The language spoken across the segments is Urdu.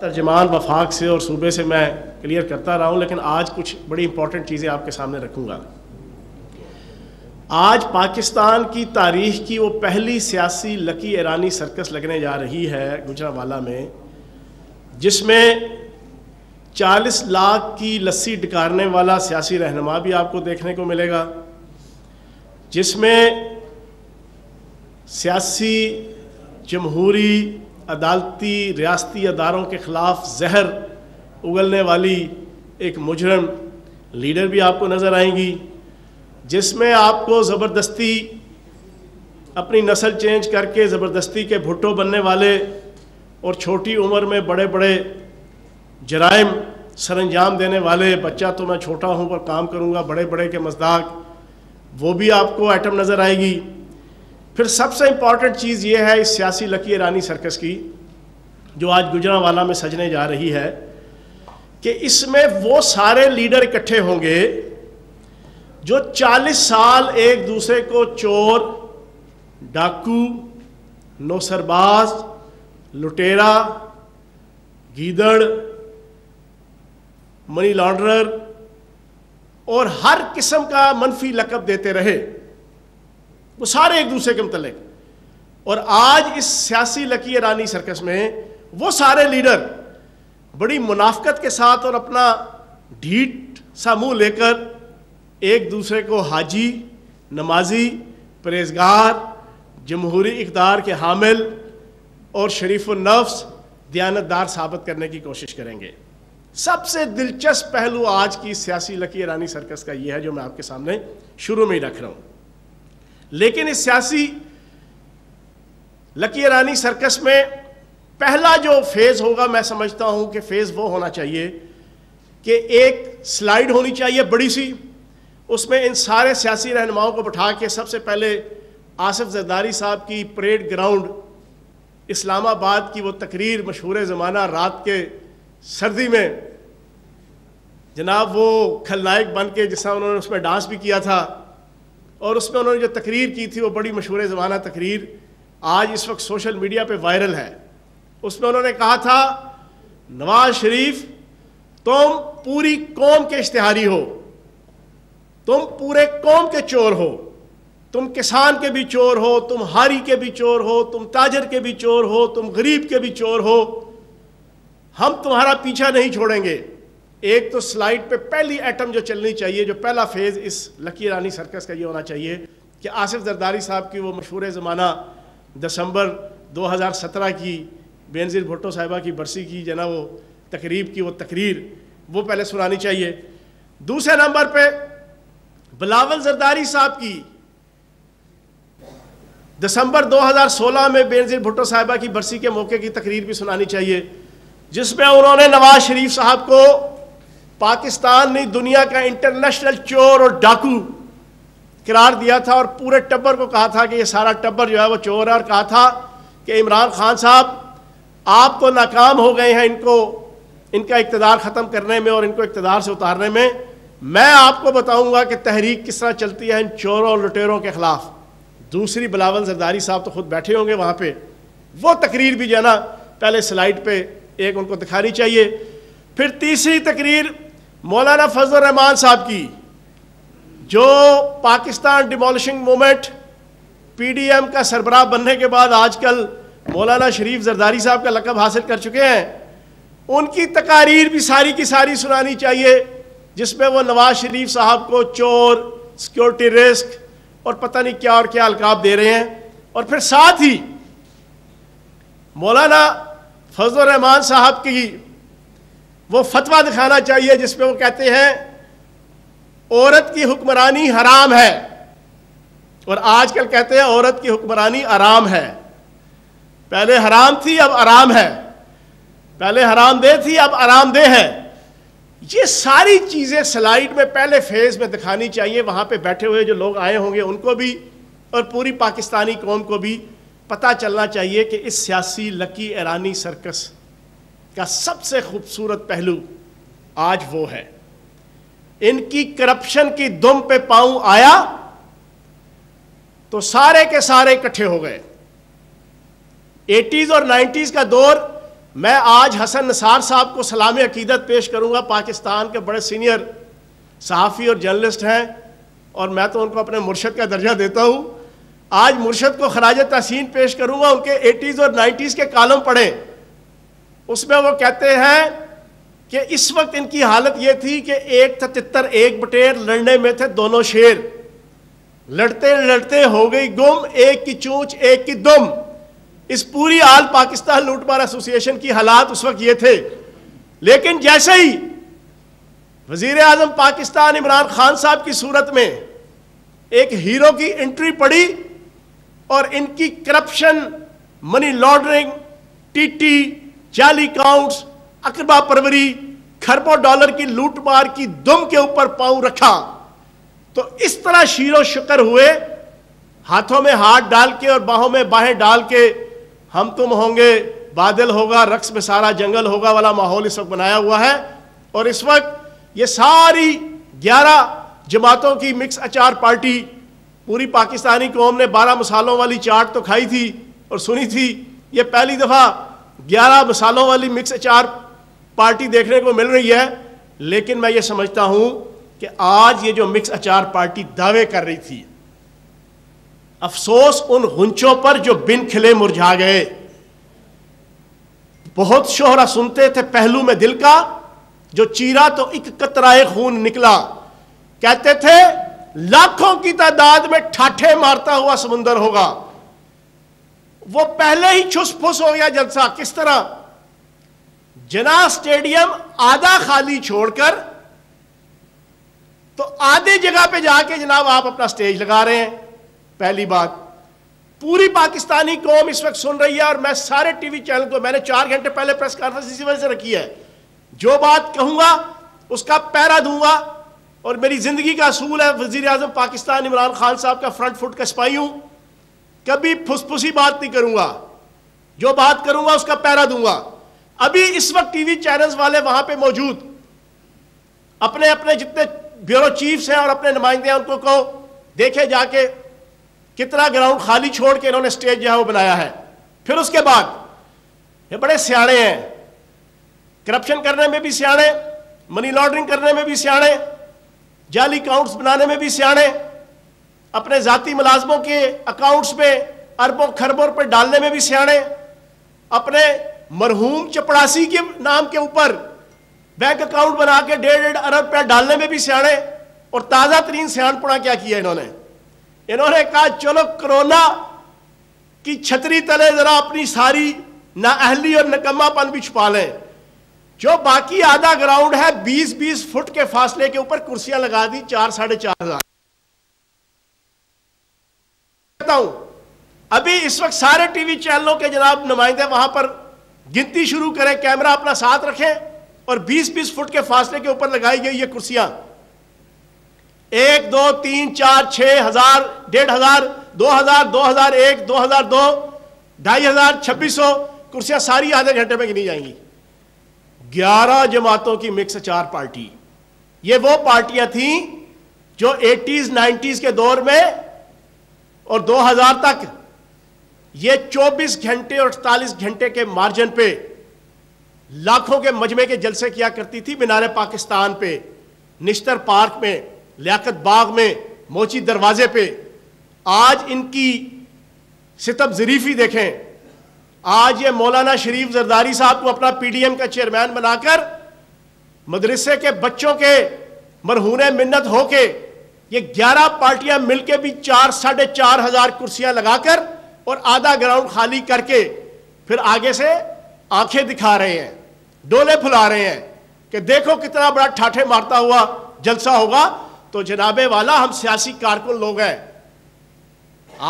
ترجمان وفاق سے اور صوبے سے میں کلیئر کرتا رہا ہوں، لیکن آج کچھ بڑی امپورٹنٹ چیزیں آپ کے سامنے رکھوں گا۔ آج پاکستان کی تاریخ کی وہ پہلی سیاسی لکی ایرانی سرکس لگنے جا رہی ہے گوجرانوالہ میں، جس میں 40 لاکھ کی لسی ڈکارنے والا سیاسی رہنما بھی آپ کو دیکھنے کو ملے گا، جس میں سیاسی، جمہوری، عدالتی، ریاستی اداروں کے خلاف زہر اگلنے والی ایک مجرم لیڈر بھی آپ کو نظر آئیں گی، جس میں آپ کو زبردستی اپنی نسل چینج کر کے زبردستی کے بھٹو بننے والے اور چھوٹی عمر میں بڑے بڑے جرائم سر انجام دینے والے، بچہ تو میں چھوٹا ہوں پر کام کروں گا بڑے بڑے کے مصداق، وہ بھی آپ کو ایٹم نظر آئے گی۔ پھر سب سے امپورٹنٹ چیز یہ ہے اس سیاسی لکی ایرانی سرکس کی جو آج گوجرانوالہ میں سجنے جا رہی ہے، کہ اس میں وہ سارے لیڈر اکٹھے ہوں گے جو 40 سال ایک دوسرے کو چور، ڈاکو، نوسرباز، لٹیرا، گیدڑ، منی لانڈرر اور ہر قسم کا منفی لقب دیتے رہے، وہ سارے ایک دوسرے کے متعلق۔ اور آج اس سیاسی لکی ایرانی سرکس میں وہ سارے لیڈر بڑی منافقت کے ساتھ اور اپنا ڈھیٹ سا منہ لے کر ایک دوسرے کو حاجی، نمازی، پرہیزگار، جمہوری اقدار کے حامل اور شریف النفس، دیانتدار ثابت کرنے کی کوشش کریں گے۔ سب سے دلچسپ پہلو آج کی سیاسی لکی ایرانی سرکس کا یہ ہے جو میں آپ کے سامنے شروع میں ہی رکھ رہا ہوں۔ لیکن اس سیاسی لکی ایرانی سرکس میں پہلا جو فیز ہوگا، میں سمجھتا ہوں کہ فیز وہ ہونا چاہیے کہ ایک سلائیڈ ہونی چاہیے بڑی سی، اس میں ان سارے سیاسی رہنماؤں کو بٹھا کے سب سے پہلے آصف زرداری صاحب کی پریڈ گراؤنڈ اسلام آباد کی وہ تقریر مشہور زمانہ رات کے سردی میں، جناب وہ کھلنائک بن کے جس طرح انہوں نے اس میں ڈانس بھی کیا تھا، اور اس میں انہوں نے جو تقریر کی تھی وہ بڑی مشہور زمانہ تقریر آج اس وقت سوشل میڈیا پہ وائرل ہے۔ اس میں انہوں نے کہا تھا، نواز شریف تم پوری قوم کے اشتہاری ہو، تم پورے قوم کے چور ہو، تم کسان کے بھی چور ہو، تم ہاری کے بھی چور ہو، تم تاجر کے بھی چور ہو، تم غریب کے بھی چور ہو، ہم تمہارا پیچھا نہیں چھوڑیں گے۔ ایک تو سلائیڈ پہ پہلی ایٹم جو چلنی چاہیے، جو پہلا فیز اس لکی ایرانی سرکس کا یہ ہونا چاہیے کہ آصف زرداری صاحب کی وہ مشہور زمانہ دسمبر 2017 کی بینظیر بھٹو صاحبہ کی برسی کی جناب وہ تقریب کی وہ تقریر وہ پہلے سنانی چاہیے۔ دوسرے نمبر پہ بلاول زرداری صاحب کی دسمبر 2016 میں بینظیر بھٹو صاحبہ کی برسی کے موقع کی تقریر بھی سنانی چاہیے، جس میں انہوں نے نواز شریف صاحب کو پاکستان نہیں دنیا کا انٹرنیشنل چور اور ڈاکو قرار دیا تھا، اور پورے ٹبر کو کہا تھا کہ یہ سارا ٹبر جو ہے وہ چور ہے، اور کہا تھا کہ عمران خان صاحب آپ تو ناکام ہو گئے ہیں ان کا اقتدار ختم کرنے میں اور ان کو اقتدار سے اتارنے میں آپ کو بتاؤں گا کہ تحریک کس طرح چلتی ہے ان چوروں اور لٹیروں کے خلاف۔ دوسری بلاول زرداری صاحب تو خود بیٹھے ہوں گے وہاں پہ، وہ تقریر بھی جو ہے نا پہلے سلائیڈ پہ ایک ان کو دکھانی چاہیے۔ پھر تیسری تقریر مولانا فضل الرحمان صاحب کی، جو Pakistan demolishing movement P D M کا سربراہ بننے کے بعد آج کل مولانا شریف زرداری صاحب کا لقب حاصل کر چکے ہیں، ان کی تقاریر بھی ساری کی ساری سنانی چاہیے، جس میں وہ نواز شریف صاحب کو چور، سیکیورٹی رسک اور پتہ نہیں کیا اور کیا القاب دے رہے ہیں۔ اور پھر ساتھ ہی مولانا فضل الرحمان صاحب کی وہ فتویٰ دکھانا چاہیے جس میں وہ کہتے ہیں عورت کی حکمرانی حرام ہے، اور آج کل کہتے ہیں عورت کی حکمرانی آرام ہے۔ پہلے حرام تھی اب آرام ہے، پہلے حرام دہ تھی اب آرام دہ ہے۔ یہ ساری چیزیں سلائیڈ میں پہلے فیز میں دکھانی چاہیے، وہاں پہ بیٹھے ہوئے جو لوگ آئے ہوں گے ان کو بھی اور پوری پاکستانی قوم کو بھی پتہ چلنا چاہیے کہ اس سیاسی لکی ایرانی سرکس کا سب سے خوبصورت پہلو آج وہ ہے۔ ان کی کرپشن کی دم پہ پاؤں آیا تو سارے کے سارے اکٹھے ہو گئے۔ 80s اور 90s کا دور میں آج حسن نثار صاحب کو سلام عقیدت پیش کروں گا. پاکستان کے بڑے سینئر صحافی اور جرنلسٹ ہیں اور میں تو ان کو اپنے مرشد کا درجہ دیتا ہوں. آج مرشد کو خراج تحسین پیش کروں گا. ان کے 80s اور 90s کے کالم پڑھیں. اس میں وہ کہتے ہیں کہ اس وقت ان کی حالت یہ تھی کہ ایک تھا تتر ایک بٹیر, لڑنے میں تھے دونوں شیر, لڑتے لڑتے ہو گئی گم, ایک کی چونچ ایک کی دم. اس پوری آل پاکستان لوٹ مار ایسوسی ایشن کی حالات اس وقت یہ تھے. لیکن جیسے ہی وزیر اعظم پاکستان عمران خان صاحب کی صورت میں ایک ہیرو کی انٹری پڑی اور ان کی corruption, money laundering, T T, جعلی اکاؤنٹس, اقربا پروری, کھربوں ڈالر کی لوٹ مار کی دم کے اوپر پاؤں رکھا, تو اس طرح شیر و شکر ہوئے, ہاتھوں میں ہاتھ ڈال کے اور باہوں میں باہیں ڈال کے ہم تم ہوں گے, بادل ہوگا, رقص میں سارا جنگل ہوگا والا ماحول اس وقت بنایا ہوا ہے. اور اس وقت یہ ساری 11 جماعتوں کی مکس اچار پارٹی, پوری پاکستانی قوم نے 12 مسالوں والی چاٹ تو کھائی تھی اور سنی تھی, یہ پہلی دفعہ 11 مسالوں والی مکس اچار پارٹی دیکھنے کو مل رہی ہے. لیکن میں یہ سمجھتا ہوں کہ آج یہ جو مکس اچار پارٹی دعوے کر رہی تھی, افسوس ان غنچوں پر جو بن کھلے مرجھا گئے. بہت شہرا سنتے تھے پہلو میں دل کا, جو چیرا تو ایک قطرہ خون نکلا. کہتے تھے لاکھوں کی تعداد میں ٹھاٹھے مارتا ہوا سمندر ہوگا. وہ پہلے ہی چھس پھس ہو گیا جلسہ. کس طرح؟ جنا اسٹیڈیم آدھا خالی چھوڑ کر تو آدھے جگہ پہ جا کے جناب آپ اپنا سٹیج لگا رہے ہیں. پہلی بات, پوری پاکستانی قوم اس وقت سن رہی ہے, اور میں سارے ٹی وی چینل کو, میں نے 4 گھنٹے پہلے پریس کانفرنس اسی وجہ سے رکھی ہے, جو بات کہوں گا اس کا پیرا دوں گا. اور میری زندگی کا اصول ہے, وزیر اعظم پاکستان عمران خان صاحب کا فرنٹ فٹ کا سپاہی ہوں, کبھی پھس پھسی بات نہیں کروں گا, جو بات کروں گا اس کا پیرا دوں گا. ابھی اس وقت ٹی وی چینلز والے وہاں پہ موجود, اپنے اپنے جتنے بیورو چیفز ہیں اور اپنے نمائندے ہیں ان کو کہو دیکھے جا کے کتنا گراؤنڈ خالی چھوڑ کے انہوں نے سٹیج جو ہے وہ بنایا ہے. پھر اس کے بعد یہ بڑے سیاڑے ہیں, کرپشن کرنے میں بھی سیاڑے, منی لانڈرنگ کرنے میں بھی سیاڑے, جعلی اکاؤنٹس بنانے میں بھی سیاڑے, اپنے ذاتی ملازموں کے اکاؤنٹس میں اربوں کھربوں پر ڈالنے میں بھی سیاڑے, اپنے مرحوم چپڑاسی کے نام کے اوپر بینک اکاؤنٹ بنا کے 1.5 ارب روپیہ ڈالنے میں بھی سیاڑے. اور تازہ ترین سیاڑ پڑا کیا کیا انہوں نے کہا چلو کرونا کی چھتری تلے ذرا اپنی ساری نااہلی اور نکما پن بھی چھپا لیں. جو باقی آدھا گراؤنڈ ہے 20-20 فٹ کے فاصلے کے اوپر کرسیاں لگا دی 4-4.5 ہزار. ابھی اس وقت سارے ٹی وی چینلوں کے جناب نمائندے وہاں پر گنتی شروع کریں, کیمرہ اپنا ساتھ رکھیں, اور 20-20 فٹ کے فاصلے کے اوپر لگائی گئی یہ کرسیاں 1 2 3 4 6 ہزار 1,500 2,000 2,001 2,002 2,500 2,600 کرسیاں ساری آدھے گھنٹے میں گنی جائیں گی. 11 جماعتوں کی مکس اچار پارٹی. یہ وہ پارٹیاں تھیں جو 80s 90s کے دور میں اور 2000 تک یہ 24 گھنٹے اور 48 گھنٹے کے مارجن پہ لاکھوں کے مجمع کے جلسے کیا کرتی تھی. مینار پاکستان پہ, نشتر پارک میں, لیاقت باغ میں, موچی دروازے پہ. آج ان کی ستم ظریفی دیکھیں. آج یہ مولانا شریف زرداری صاحب کو اپنا پی ڈی ایم کا چیئرمین بنا کر مدرسے کے بچوں کے مرہون منت ہو کے یہ 11 پارٹیاں مل کے بھی 4-4.5 ہزار کرسیاں لگا کر اور آدھا گراؤنڈ خالی کر کے پھر آگے سے آنکھیں دکھا رہے ہیں, ڈولے پھلا رہے ہیں کہ دیکھو کتنا بڑا ٹھاٹھے مارتا ہوا جلسہ ہوگا. تو جناب والا ہم سیاسی کارکن لوگ ہیں,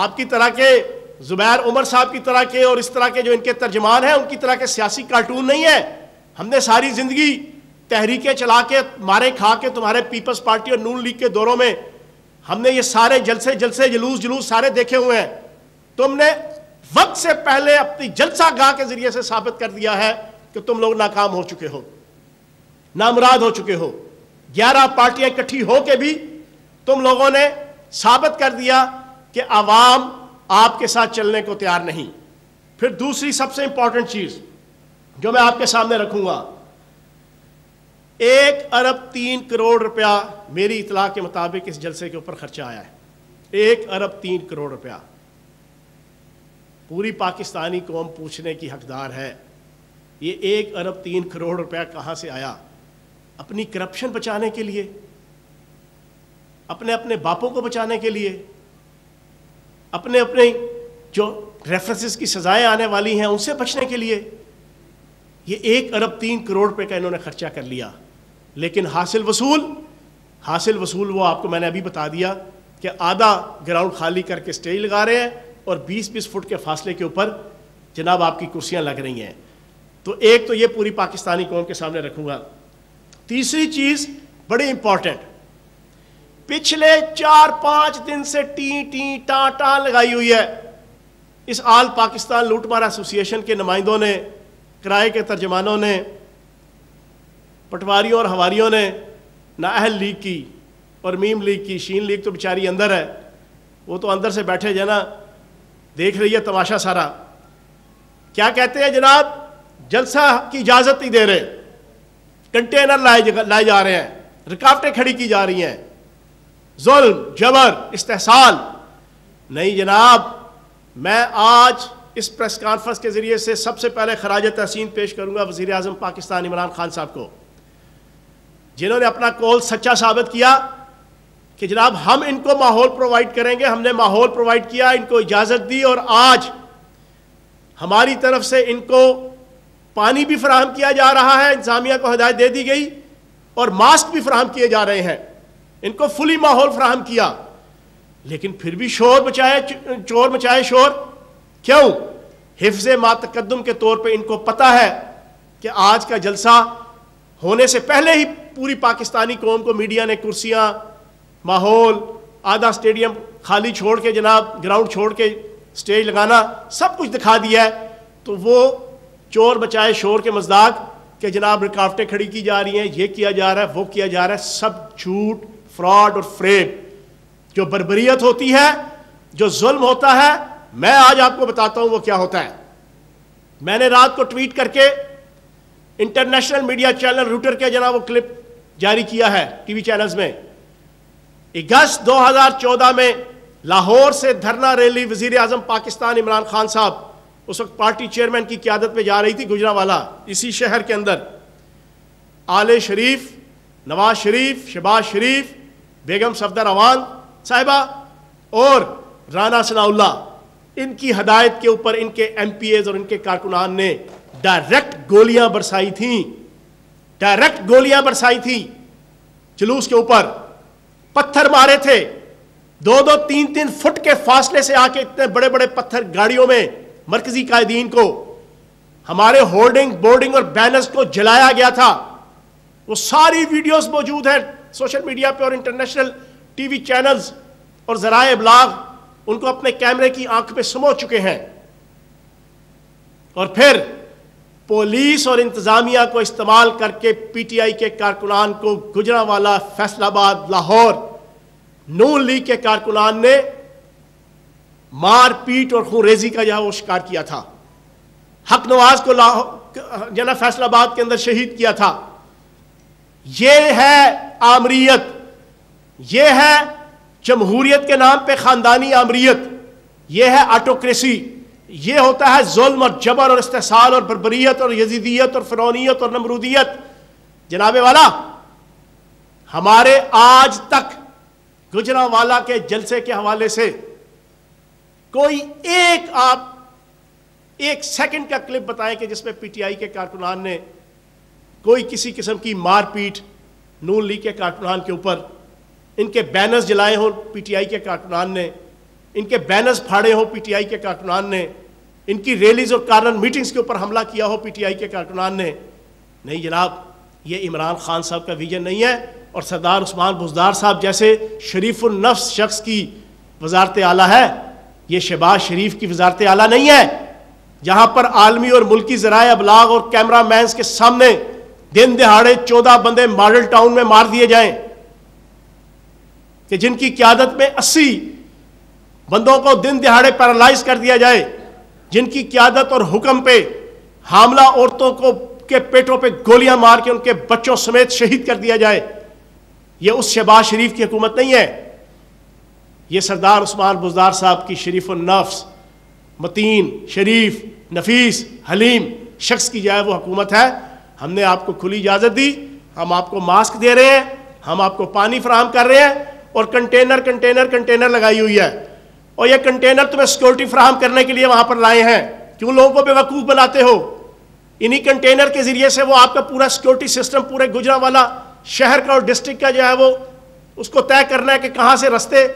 آپ کی طرح کے زبیر عمر صاحب کی طرح کے اور اس طرح کے جو ان کے ترجمان ہیں ان کی طرح کے سیاسی کارٹون نہیں ہیں. ہم نے ساری زندگی تحریکیں چلا کے مارے کھا کے تمہارے پیپلز پارٹی اور نون لیگ کے دوروں میں ہم نے یہ سارے جلسے جلوس سارے دیکھے ہوئے ہیں. تم نے وقت سے پہلے اپنی جلسہ گاہ کے ذریعے سے ثابت کر دیا ہے کہ تم لوگ ناکام ہو چکے ہو, نامراد ہو چکے ہو. 11 پارٹیاں اکٹھی ہو کے بھی تم لوگوں نے ثابت کر دیا کہ عوام آپ کے ساتھ چلنے کو تیار نہیں. پھر دوسری سب سے امپورٹنٹ چیز, جو میں آپ کے سامنے رکھوں گا، 1 ارب 3 کروڑ روپیہ میری اطلاع کے مطابق اس جلسے کے اوپر خرچہ آیا ہے۔ 1 ارب 3 کروڑ روپیہ۔ پوری پاکستانی قوم پوچھنے کی حقدار ہے، یہ 1 ارب 3 کروڑ روپیہ کہاں سے آیا؟ اپنی کرپشن بچانے کے لیے، اپنے باپوں کو بچانے کے لیے، اپنے جو ریفرنسز کی سزائیں آنے والی ہیں ان سے بچنے کے لیے؟ یہ 1 ارب 3 کروڑ روپے کا انہوں نے خرچہ کر لیا، لیکن حاصل وصول وہ آپ کو میں نے ابھی بتا دیا کہ آدھا گراؤنڈ خالی کر کے سٹیج لگا رہے ہیں اور 20-20 فٹ کے فاصلے کے اوپر جناب آپ کی کرسیاں لگ رہی ہیں۔ تو ایک تو یہ پوری پاکستانی قوم کے سامنے رکھوں گا۔ تیسری چیز بڑی امپورٹنٹ، پچھلے 4-5 دن سے ٹاں لگائی ہوئی ہے اس آل پاکستان لوٹ مار ایسوسی ایشن کے نمائندوں نے، کرائے کے ترجمانوں نے، پٹواریوں اور ہواریوں نے، نااہل لیگ کی اور میم لیگ کی۔ شین لیگ تو بیچاری اندر ہے، وہ تو اندر سے بیٹھے جنا دیکھ رہی ہے تماشا سارا۔ کیا کہتے ہیں جناب؟ جلسہ کی اجازت نہیں دے رہے، کنٹینر لائے جا رہے ہیں، رکاوٹیں کھڑی کی جا رہی ہیں، ظلم، جبر، استحصال۔ نہیں جناب، میں آج اس پریس کانفرنس کے ذریعے سے سب سے پہلے خراج تحسین پیش کروں گا وزیر اعظم پاکستان عمران خان صاحب کو، جنہوں نے اپنا قول سچا ثابت کیا کہ جناب ہم ان کو ماحول پرووائڈ کریں گے۔ ہم نے ماحول پرووائڈ کیا، ان کو اجازت دی، اور آج ہماری طرف سے ان کو پانی بھی فراہم کیا جا رہا ہے، انتظامیہ کو ہدایت دے دی گئی، اور ماسک بھی فراہم کیے جا رہے ہیں۔ ان کو فلی ماحول فراہم کیا، لیکن پھر بھی چور مچائے شور۔ کیوں؟ حفظ ما تقدم کے طور پہ ان کو پتا ہے کہ آج کا جلسہ ہونے سے پہلے ہی پوری پاکستانی قوم کو میڈیا نے کرسیاں، ماحول، آدھا سٹیڈیم خالی چھوڑ کے جناب گراؤنڈ چھوڑ کے سٹیج لگانا سب کچھ دکھا دیا ہے۔ تو وہ چور بچائے شور کے مزداق کہ جناب رکاوٹیں کھڑی کی جا رہی ہیں، یہ کیا جا رہا ہے، وہ کیا جا رہا ہے، سب جھوٹ، فراڈ اور فریب۔ جو بربریت ہوتی ہے، جو ظلم ہوتا ہے، میں آج آپ کو بتاتا ہوں وہ کیا ہوتا ہے۔ میں نے رات کو ٹویٹ کر کے انٹرنیشنل میڈیا چینل روٹر کے جناب وہ کلپ جاری کیا ہے ٹی وی چینلز میں۔ اگست 2014 میں لاہور سے دھرنا ریلی وزیر اعظم پاکستان عمران خان صاحب اس وقت پارٹی چیئرمین کی قیادت میں جا رہی تھی گجرانوالہ، اسی شہر کے اندر۔ آل شریف، نواز شریف، شہباز شریف، بیگم صفدر اعوان صاحبہ اور رانا ثناء اللہ، ان کی ہدایت کے اوپر ان کے ایم پی ایز اور ان کے کارکنان نے ڈائریکٹ گولیاں برسائی تھیں جلوس کے اوپر، پتھر مارے تھے، 2-2, 3-3 فٹ کے فاصلے سے آ کے اتنے بڑے بڑے پتھر گاڑیوں میں مرکزی قائدین کو، ہمارے ہولڈنگ بورڈنگ اور بینرز کو جلایا گیا تھا۔ وہ ساری ویڈیوز موجود ہیں سوشل میڈیا پہ، اور انٹرنیشنل ٹی وی چینلز اور ذرائع ابلاغ ان کو اپنے کیمرے کی آنکھ پہ سمو چکے ہیں۔ اور پھر پولیس اور انتظامیہ کو استعمال کر کے پی ٹی آئی کے کارکنان کو گجرانوالہ، فیصل آباد، لاہور، نون لیگ کے کارکنان نے مار پیٹ اور خون ریزی کا وہ شکار کیا تھا۔ حق نواز کو فیصل آباد کے اندر شہید کیا تھا۔ یہ ہے آمریت، یہ ہے جمہوریت کے نام پہ خاندانی آمریت، یہ ہے آٹوکریسی، یہ ہوتا ہے ظلم اور جبر اور استحصال اور بربریت اور یزیدیت اور فرعونیت اور نمرودیت۔ جناب والا، ہمارے آج تک گجرانوالہ کے جلسے کے حوالے سے کوئی ایک سیکنڈ کا کلپ بتائیں کہ جس میں پی ٹی آئی کے کارکنان نے کوئی کسی قسم کی مار پیٹ نون لیگ کے کارکنان کے اوپر، ان کے بینرز جلائے ہوں پی ٹی آئی کے کارکنان نے، ان کے بینرز پھاڑے ہوں پی ٹی آئی کے کارکنان نے، ان کی ریلیز اور کارنر میٹنگز کے اوپر حملہ کیا ہو پی ٹی آئی کے کارکنان نے۔ نہیں جناب، یہ عمران خان صاحب کا ویژن نہیں ہے، اور سردار عثمان بزدار صاحب جیسے شریف النفس شخص کی وزارت اعلیٰ ہے، یہ شہباز شریف کی وزارت اعلیٰ نہیں ہے، جہاں پر عالمی اور ملکی ذرائع ابلاغ اور کیمرہ مینز کے سامنے دن دہاڑے 14 بندے ماڈل ٹاؤن میں مار دیے جائیں، کہ جن کی قیادت میں 80 بندوں کو دن دہاڑے پیرالائز کر دیا جائے، جن کی قیادت اور حکم پہ حاملہ عورتوں کو کے پیٹوں پہ گولیاں مار کے ان کے بچوں سمیت شہید کر دیا جائے، یہ اس شہباز شریف کی حکومت نہیں ہے، یہ سردار عثمان بزدار صاحب کی شریف النفس، متین، شریف، نفیس، حلیم شخص کی جو ہے وہ حکومت ہے۔ ہم نے آپ کو کھلی اجازت دی، ہم آپ کو ماسک دے رہے ہیں، ہم آپ کو پانی فراہم کر رہے ہیں، اور کنٹینر لگائی ہوئی ہے، اور یہ کنٹینر تمہیں سیکورٹی فراہم کرنے کے لیے وہاں پر لائے ہیں۔ کیوں لوگوں کو بے وقوف بناتے ہو؟ انہی کنٹینر کے ذریعے سے وہ آپ کا پورا سیکورٹی سسٹم پورے گجرانوالہ شہر کا اور ڈسٹرکٹ کا جو ہے وہ اس کو طے کرنا ہے کہ کہاں سے رستے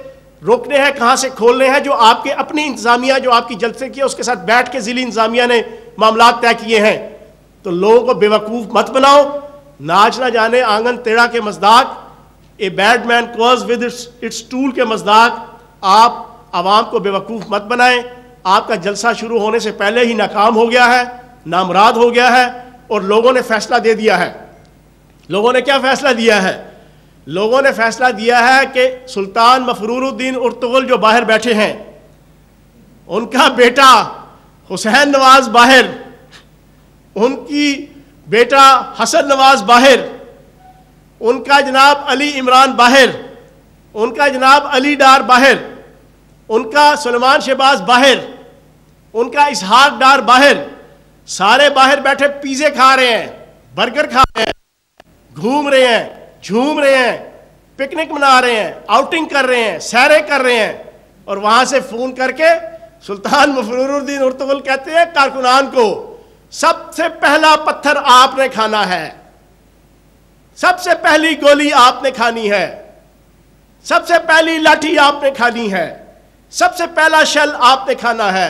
روکنے ہیں، کہاں سے کھولنے ہیں، جو آپ کے اپنی انتظامیہ جو آپ کی جلسے کی ہے اس کے ساتھ بیٹھ کے ضلعی انتظامیہ نے معاملات طے کیے ہیں۔ تو لوگوں کو بے وقوف مت بناؤ، ناچ نہ جانے آنگن تیڑا کے مزداق، a bad man cause with its tool کے مزداق آپ عوام کو بے وقوف مت بنائیں۔ آپ کا جلسہ شروع ہونے سے پہلے ہی ناکام ہو گیا ہے، نامراد ہو گیا ہے، اور لوگوں نے فیصلہ دے دیا ہے۔ لوگوں نے کیا فیصلہ دیا ہے؟ لوگوں نے فیصلہ دیا ہے کہ سلطان مفرور الدین ارطغرل جو باہر بیٹھے ہیں، ان کا بیٹا حسین نواز باہر، ان کی بیٹا حسن نواز باہر، ان کا جناب علی عمران باہر، ان کا جناب علی ڈار باہر، ان کا سلیمان شہباز باہر، ان کا اسحاق ڈار باہر، سارے باہر بیٹھے پیزے کھا رہے ہیں، برگر کھا رہے ہیں، گھوم رہے ہیں، جھوم رہے ہیں، پکنک منا رہے ہیں، آؤٹنگ کر رہے ہیں، سیرے کر رہے ہیں، اور وہاں سے فون کر کے سلطان مفرور الدین ارطغرل کہتے ہیں کارکنان کو سب سے پہلا پتھر آپ نے کھانا ہے، سب سے پہلی گولی آپ نے کھانی ہے، سب سے پہلی لاٹھی آپ نے کھانی ہے، سب سے پہلا شل آپ نے کھانا ہے۔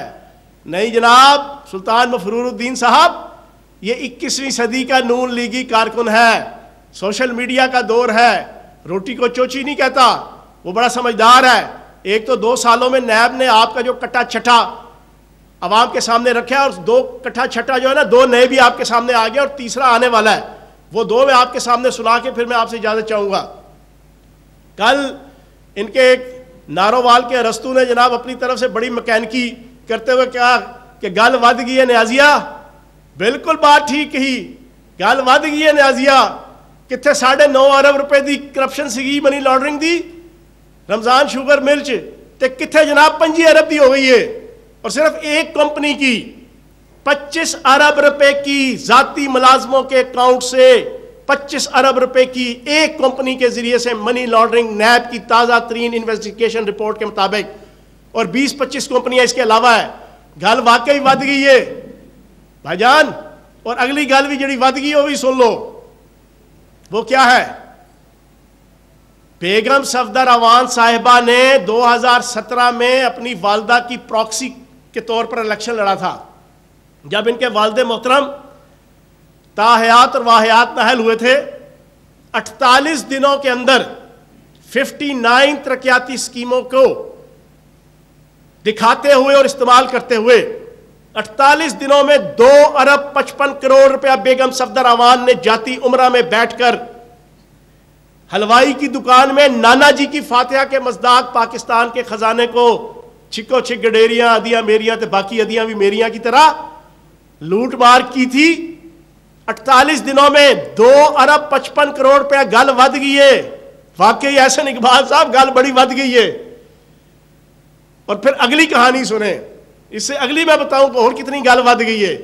نہیں جناب سلطان مفرور الدین صاحب، یہ 21ویں صدی کا نون لیگی کارکن ہے، سوشل میڈیا کا دور ہے، روٹی کو چوچی نہیں کہتا، وہ بڑا سمجھدار ہے۔ ایک تو 2 سالوں میں نیب نے آپ کا جو کٹا چھٹا عوام کے سامنے رکھا ہے، اور 2 کٹا چھٹا جو ہے نا 2 نئے بھی آپ کے سامنے آ گئے، اور تیسرا آنے والا ہے، وہ 2 میں آپ کے سامنے سنا کے پھر میں آپ سے اجازت چاہوں گا۔ کل ان کے ایک نارووال کے ارسطو نے جناب اپنی طرف سے بڑی مکینکی کرتے ہوئے کہا کہ گل ود گئی ہے نیازیہ، بالکل بات ٹھیک کہی، گل ود گئی ہے نیازیہ، کتنے 9.5 ارب روپے دی کرپشن سیگی، منی لانڈرنگ دی رمضان شوگر ملچ، تے کتنے جناب 25 ارب دی ہو گئی ہے، اور صرف ایک کمپنی کی 25 ارب روپے کی ذاتی ملازموں کے اکاؤنٹ سے 25 ارب روپے کی ایک کمپنی کے ذریعے سے منی لانڈرنگ نیب کی تازہ ترین انویسٹیگیشن رپورٹ کے مطابق، اور 20-25 کمپنیاں اس کے علاوہ ہے۔ گل واقعی ود گئی ہے بھائی جان، اور اگلی گل بھی جڑی ود گئی وہ بھی سن لو، وہ کیا ہے؟ بیگم صفدر اعوان صاحبہ نے 2017 میں اپنی والدہ کی پراکسی کے طور پر الیکشن لڑا تھا، جب ان کے والد محترم تاحیات اور واحیات نااہل ہوئے تھے۔ 48 دنوں کے اندر 59 ترقیاتی اسکیموں کو دکھاتے ہوئے اور استعمال کرتے ہوئے 48 دنوں میں 2 ارب 55 کروڑ روپیہ بیگم صفدر اعوان نے جاتی عمرہ میں بیٹھ کر حلوائی کی دکان میں نانا جی کی فاتحہ کے مصداق پاکستان کے خزانے کو چھکو چھک گڈیریاں ادیاں میریاں تے باقی ادیاں بھی میریاں کی طرح لوٹ مار کی تھی۔ 48 دنوں میں 2 ارب 55 کروڑ روپیہ گل ود گئی ہے۔ واقعی احسن اقبال صاحب گل بڑی ود گئی ہے۔ اور پھر اگلی کہانی سنیں، اس سے اگلی میں بتاؤں کہ اور کتنی گل ود گئی ہے۔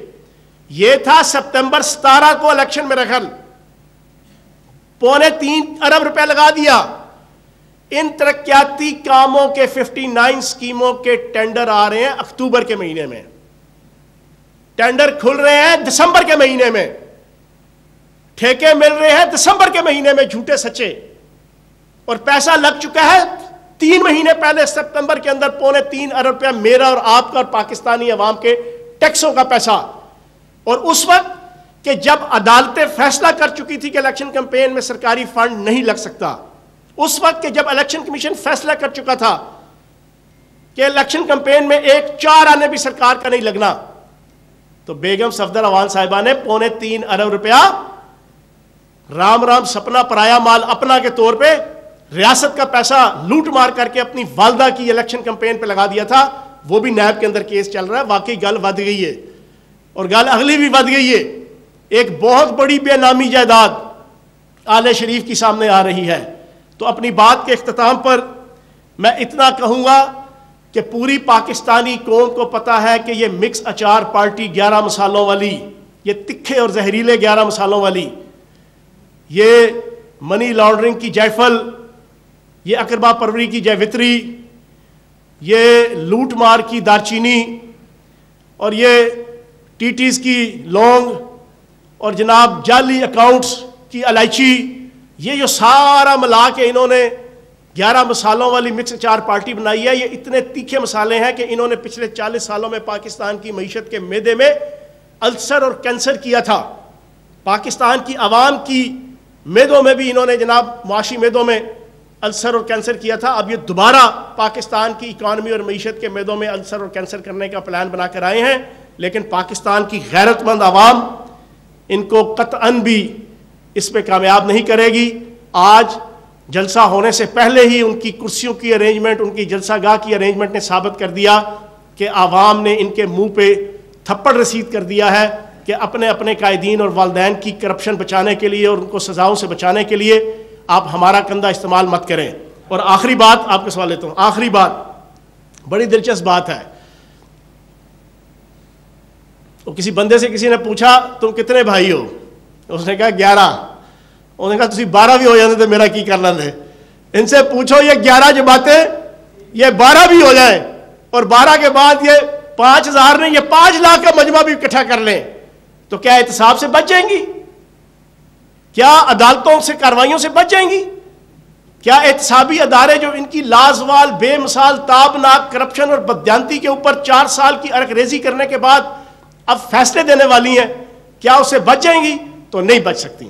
یہ تھا سپتمبر 17 کو الیکشن میں رکھل، 2.25 ارب روپے لگا دیا۔ ان ترقیاتی کاموں کے 59 سکیموں کے ٹینڈر آ رہے ہیں اکتوبر کے مہینے میں، ٹینڈر کھل رہے ہیں دسمبر کے مہینے میں، ٹھیکے مل رہے ہیں دسمبر کے مہینے میں جھوٹے سچے، اور پیسہ لگ چکا ہے 3 مہینے پہلے سپتمبر کے اندر 2.25 ارب روپیہ میرا اور آپ کا اور پاکستانی عوام کے ٹیکسوں کا پیسہ۔ اور اس وقت کہ جب عدالتیں فیصلہ کر چکی تھی کہ الیکشن کمپین میں سرکاری فنڈ نہیں لگ سکتا، اس وقت کہ جب الیکشن کمیشن فیصلہ کر چکا تھا کہ الیکشن کمپین میں 1 4 آنے بھی سرکار کا نہیں لگنا، تو بیگم صفدر اعوان صاحبہ نے 2.25 ارب روپیہ رام رام سپنا پرایا مال اپنا کے طور پہ ریاست کا پیسہ لوٹ مار کر کے اپنی والدہ کی الیکشن کمپین پہ لگا دیا تھا۔ وہ بھی نیب کے اندر کیس چل رہا ہے۔ واقعی گل ود گئی ہے۔ اور گل اگلی بھی بد گئی ہے، ایک بہت بڑی بے نامی جائیداد آل شریف کی سامنے آ رہی ہے۔ تو اپنی بات کے اختتام پر میں اتنا کہوں گا کہ پوری پاکستانی قوم کو پتہ ہے کہ یہ مکس اچار پارٹی 11 مسالوں والی، یہ تکھے اور زہریلے 11 مسالوں والی، یہ منی لانڈرنگ کی جائفل، یہ اقربا پروری کی جیوتری، یہ لوٹ مار کی دارچینی، اور یہ ٹیٹیز کی لونگ، اور جناب جعلی اکاؤنٹس کی الائچی، یہ جو سارا ملا کے انہوں نے 11 مسالوں والی مکس اچار پارٹی بنائی ہے۔ یہ اتنے تیکھے مسالے ہیں کہ انہوں نے پچھلے 40 سالوں میں پاکستان کی معیشت کے معدے میں السر اور کینسر کیا تھا، پاکستان کی عوام کی معدوں میں بھی انہوں نے جناب معاشی معدوں میں السر اور کینسر کیا تھا۔ اب یہ دوبارہ پاکستان کی اکانومی اور معیشت کے معدوں میں السر اور کینسر کرنے کا پلان بنا کر آئے ہیں، لیکن پاکستان کی غیرت مند عوام ان کو قطعاً بھی اس پہ کامیاب نہیں کرے گی۔ آج جلسہ ہونے سے پہلے ہی ان کی کرسیوں کی ارینجمنٹ، ان کی جلسہ گاہ کی ارینجمنٹ نے ثابت کر دیا کہ عوام نے ان کے منہ پہ تھپڑ رسید کر دیا ہے کہ اپنے اپنے قائدین اور والدین کی کرپشن بچانے کے لیے اور ان کو سزاؤں سے بچانے کے لیے آپ ہمارا کندھا استعمال مت کریں۔ اور آخری بات آپ کے سوال لیتا ہوں، آخری بات بڑی دلچسپ بات ہے۔ تو کسی بندے سے کسی نے پوچھا تم کتنے بھائی ہو؟ اس نے کہا 11۔ انہوں نے کہا تسی 12 بھی ہو جاتے تو میرا کی کر لیندے۔ ان سے پوچھو یہ 11 جماعتیں یہ 12 بھی ہو جائیں اور 12 کے بعد یہ 5000 نہیں، یہ 5 لاکھ کا مجمع بھی اکٹھا کر لیں تو کیا احتساب سے بچ جائیں گی؟ کیا عدالتوں سے کارروائیوں سے بچ جائیں گی؟ کیا احتسابی ادارے جو ان کی لازوال بے مثال تابناک کرپشن اور بددیانتی کے اوپر 4 سال کی عرق ریزی کرنے کے بعد اب فیصلے دینے والی ہیں، کیا اس سے بچ جائیں گی؟ تو نہیں بچ سکتی۔